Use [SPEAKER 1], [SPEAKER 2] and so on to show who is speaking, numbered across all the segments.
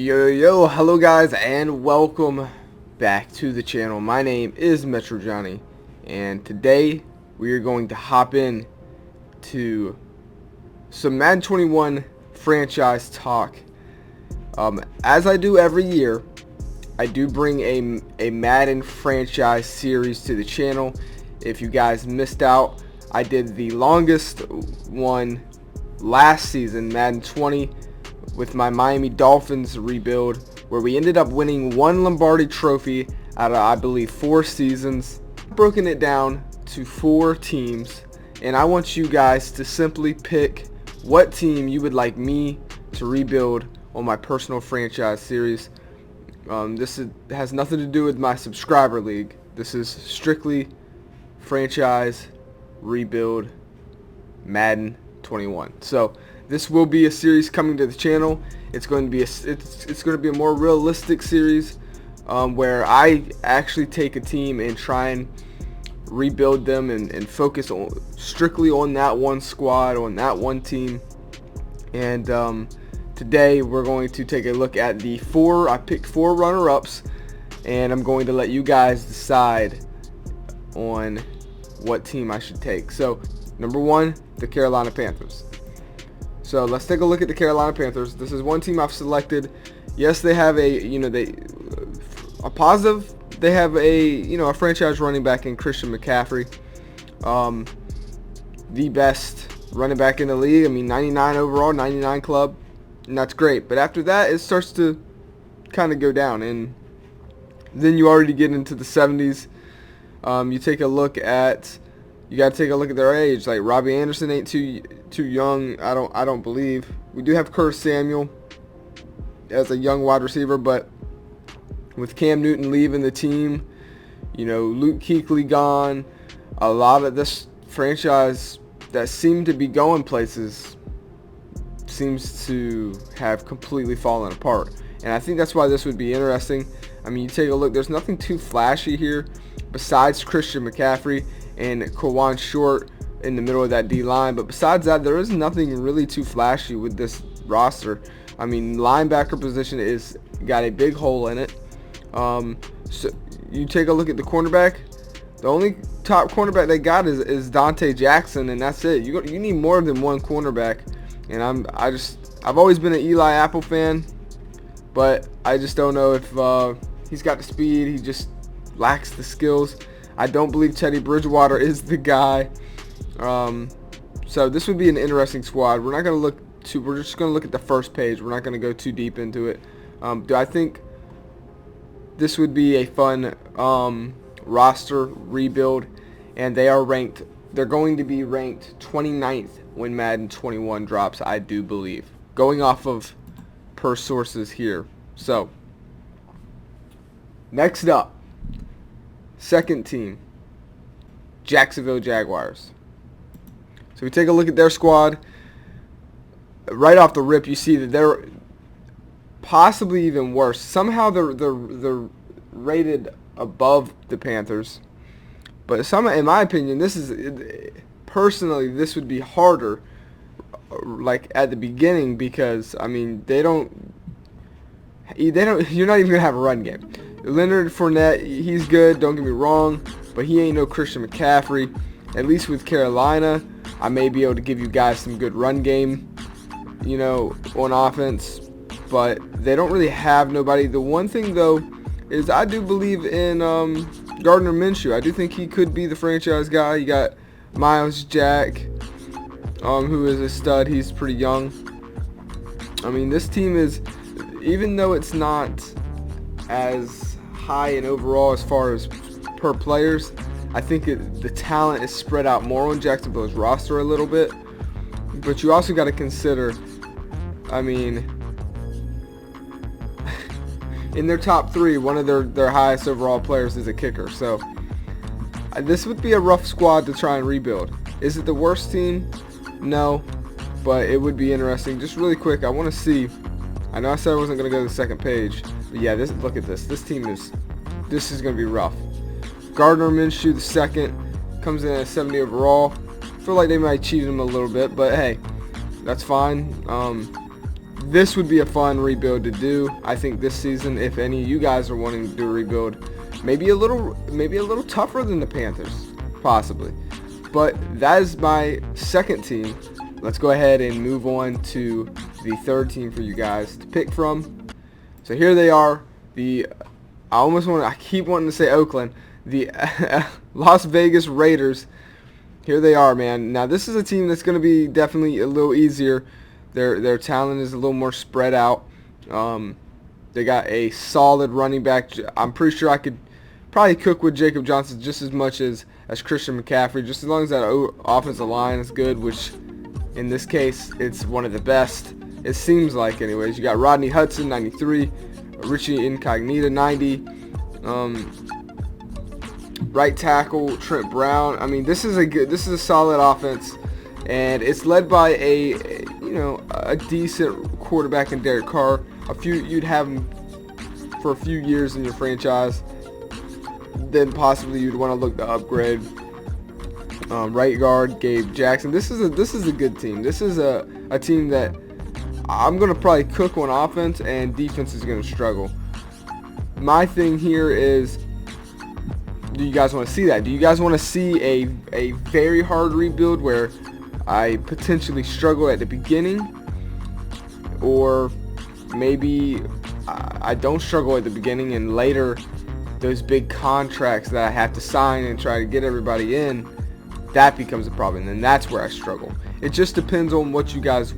[SPEAKER 1] Yo, hello guys, and welcome back to the channel. My name is MetroJohnny, and today we are going to hop in to some Madden 21 franchise talk. As I do every year, I do bring a Madden franchise series to the channel. If you guys missed out, I did the longest one last season, Madden 20, with my Miami Dolphins rebuild, where we ended up winning one Lombardi trophy out of, I believe, 4 seasons. I've broken it down to 4 teams, and I want you guys to simply pick what team you would like me to rebuild on my personal franchise series. Has nothing to do with my subscriber league. This is strictly franchise rebuild Madden 21. So this will be a series coming to the channel. It's going to be a more realistic series, where I actually take a team and try and rebuild them and focus strictly on that one squad, on that one team. And today we're going to take a look at I picked 4 runner-ups, and I'm going to let you guys decide on what team I should take. So number 1, the Carolina Panthers. So let's take a look at the Carolina Panthers. This is one team I've selected. Yes, they have a positive. They have a franchise running back in Christian McCaffrey, the best running back in the league. I mean, 99 overall, 99 club, and that's great. But after that, it starts to kind of go down, and then you already get into the 70s. You got to take a look at their age. Like, Robbie Anderson ain't too young. I don't believe. We do have Curtis Samuel as a young wide receiver, but with Cam Newton leaving the team, Luke Kuechly gone, a lot of this franchise that seemed to be going places seems to have completely fallen apart. And I think that's why this would be interesting. I mean, you take a look. There's nothing too flashy here besides Christian McCaffrey and Kawan Short in the middle of that D-line. But besides that, there is nothing really too flashy with this roster. I mean, linebacker position is got a big hole in it. So you take a look at the cornerback. The only top cornerback they got is Dante Jackson, and that's it. You need more than one cornerback. And I've always been an Eli Apple fan, but I just don't know if he's got the speed. He just lacks the skills. I don't believe Teddy Bridgewater is the guy. So this would be an interesting squad. We're just going to look at the first page. We're not going to go too deep into it. Do I think this would be a fun roster rebuild? And they're going to be ranked 29th when Madden 21 drops, I do believe, going off of per sources here. So next up, second team, Jacksonville Jaguars. So we take a look at their squad. Right off the rip, you see that they're possibly even worse. Somehow they're rated above the Panthers. But in my opinion, this would be harder, like at the beginning, because I mean you're not even gonna have a run game. Leonard Fournette, he's good, don't get me wrong, but he ain't no Christian McCaffrey. At least with Carolina, I may be able to give you guys some good run game, on offense, but they don't really have nobody. The one thing, though, is I do believe in Gardner Minshew. I do think he could be the franchise guy. You got Miles Jack, who is a stud. He's pretty young. I mean, this team is, even though it's not as high in overall as far as per players, I think the talent is spread out more on Jacksonville's roster a little bit. But you also got to consider, I mean, in their top 3, one of their highest overall players is a kicker. So this would be a rough squad to try and rebuild. Is it the worst team? No, but it would be interesting. Just really quick, I want to see. I know I said I wasn't going to go to the second page, but yeah, look at this. This is going to be rough. Gardner Minshew, the second, comes in at 70 overall. I feel like they might cheat him a little bit, but hey, that's fine. this would be a fun rebuild to do. I think this season, if any of you guys are wanting to do a rebuild, maybe a little tougher than the Panthers, possibly. But that is my second team. Let's go ahead and move on to the third team for you guys to pick from. So here they are. I keep wanting to say Oakland. The Las Vegas Raiders. Here they are, man. Now this is a team that's going to be definitely a little easier. Their talent is a little more spread out. They got a solid running back. I'm pretty sure I could probably cook with Jacob Johnson just as much as Christian McCaffrey, just as long as that offensive line is good, which in this case it's one of the best. It seems like, anyways. You got Rodney Hudson, 93, Richie Incognita, 90. Right tackle Trent Brown. I mean, this is a solid offense, and it's led by a decent quarterback in Derek Carr. You'd have him for a few years in your franchise. Then possibly you'd want to look to upgrade. Right guard Gabe Jackson. This is a good team. This is a team that I'm gonna probably cook on offense, and defense is gonna struggle. My thing here is, do you guys want to see that? Do you guys want to see a very hard rebuild where I potentially struggle at the beginning, or maybe I don't struggle at the beginning and later those big contracts that I have to sign and try to get everybody in, that becomes a problem, and that's where I struggle. It just depends on what you guys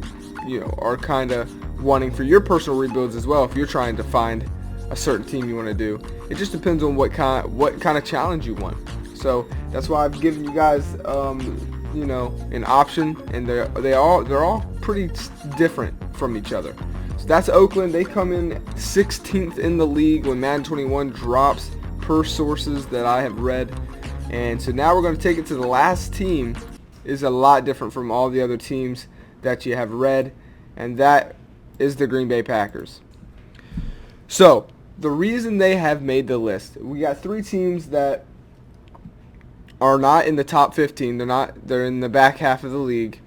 [SPEAKER 1] are kind of wanting for your personal rebuilds as well. If you're trying to find a certain team you want to do, it just depends on what kind of challenge you want. So that's why I've given you guys an option, and they're all pretty different from each other. So that's Oakland. They come in 16th in the league when Madden 21 drops, per sources that I have read. And so now we're going to take it to the last team. Is a lot different from all the other teams that you have read, and that is the Green Bay Packers. So the reason they have made the list, we got three teams that are not in the top 15. They're in the back half of the league,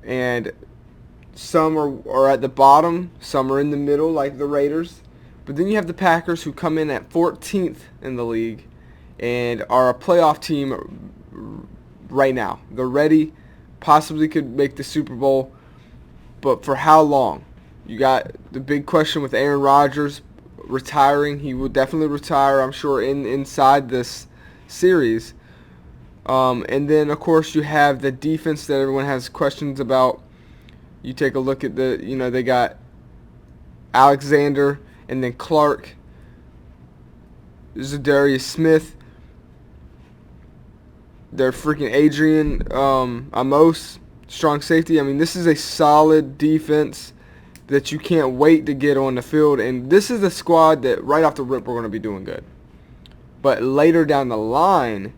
[SPEAKER 1] and some are at the bottom, some are in the middle like the Raiders. But then you have the Packers, who come in at 14th in the league and are a playoff team right now. They're ready, possibly could make the Super Bowl, but for how long? You got the big question with Aaron Rodgers retiring. He will definitely retire, I'm sure, inside this series. And then, of course, you have the defense that everyone has questions about. You take a look at they got Alexander and then Clark, Zadarius Smith. They're freaking Adrian Amos, strong safety. I mean, this is a solid defense that you can't wait to get on the field. And this is a squad that right off the rip we're going to be doing good. But later down the line,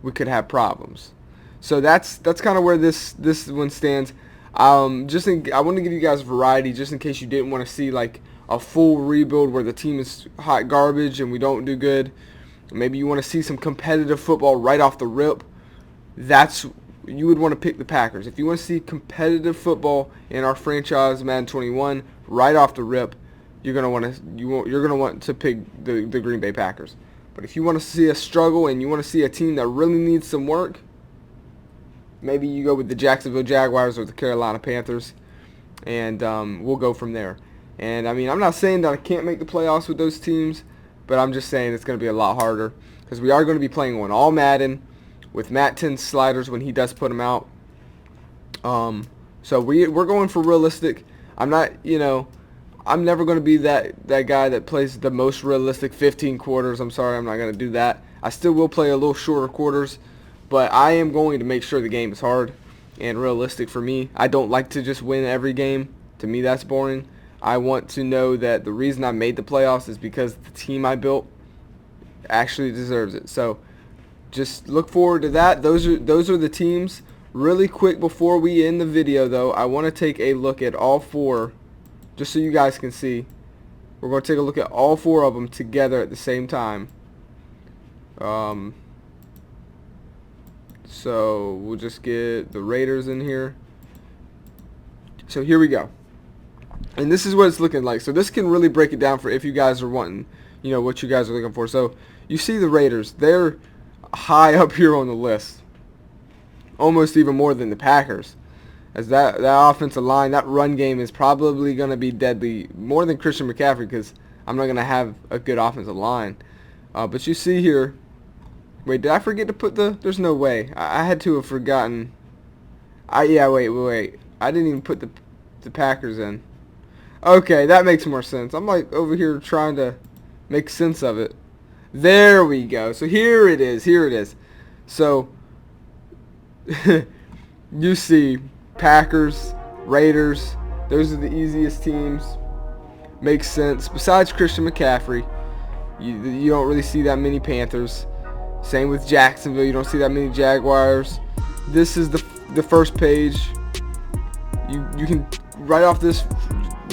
[SPEAKER 1] we could have problems. So that's kind of where this one stands. I want to give you guys variety, just in case you didn't want to see like a full rebuild where the team is hot garbage and we don't do good. Maybe you want to see some competitive football right off the rip. You would want to pick the Packers. If you want to see competitive football in our franchise, Madden 21, right off the rip, you're gonna want to pick the Green Bay Packers. But if you want to see a struggle and you want to see a team that really needs some work, maybe you go with the Jacksonville Jaguars or the Carolina Panthers, and we'll go from there. And I mean, I'm not saying that I can't make the playoffs with those teams, but I'm just saying it's going to be a lot harder because we are going to be playing on all Madden with Matt 10 sliders when he does put them out. So we're going for realistic. I'm not, I'm never going to be that guy that plays the most realistic 15 quarters. I'm sorry, I'm not going to do that. I still will play a little shorter quarters, but I am going to make sure the game is hard and realistic for me. I don't like to just win every game. To me, that's boring. I want to know that the reason I made the playoffs is because the team I built actually deserves it. So just look forward to that. Those are the teams. Really quick before we end the video, though, I want to take a look at all four, just so you guys can see. We're going to take a look at all four of them together at the same time. So we'll just get the Raiders in here. So here we go. And this is what it's looking like. So this can really break it down for if you guys are wanting, what you guys are looking for. So you see the Raiders. They're high up here on the list. Almost even more than the Packers. As that offensive line, that run game is probably going to be deadly. More than Christian McCaffrey, because I'm not going to have a good offensive line. But you see here. Wait, did I forget to put there's no way. I had to have forgotten. Yeah, wait. I didn't even put the Packers in. Okay, that makes more sense. I'm like over here trying to make sense of it. There we go. So here it is. So you see Packers, Raiders. Those are the easiest teams. Makes sense. Besides Christian McCaffrey, you don't really see that many Panthers. Same with Jacksonville. You don't see that many Jaguars. This is the first page. You can right off this,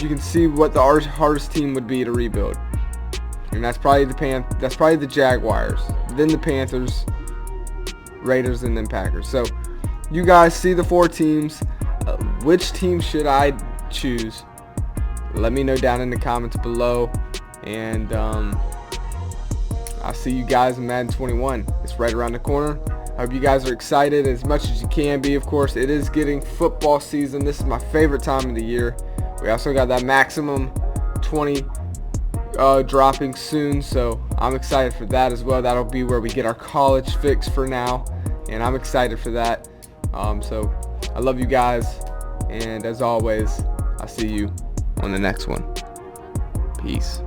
[SPEAKER 1] you can see what the hardest team would be to rebuild, and that's probably the Jaguars, then the Panthers, Raiders, and then Packers. So you guys see the 4 teams. Which team should I choose? Let me know down in the comments below, and I'll see you guys in Madden 21. It's right around the corner. I hope you guys are excited as much as you can be. Of course, it is getting football season. This is my favorite time of the year. We also got that maximum 20 dropping soon, so I'm excited for that as well. That'll be where we get our college fix for now, and I'm excited for that. So I love you guys, and as always, I'll see you on the next one. Peace.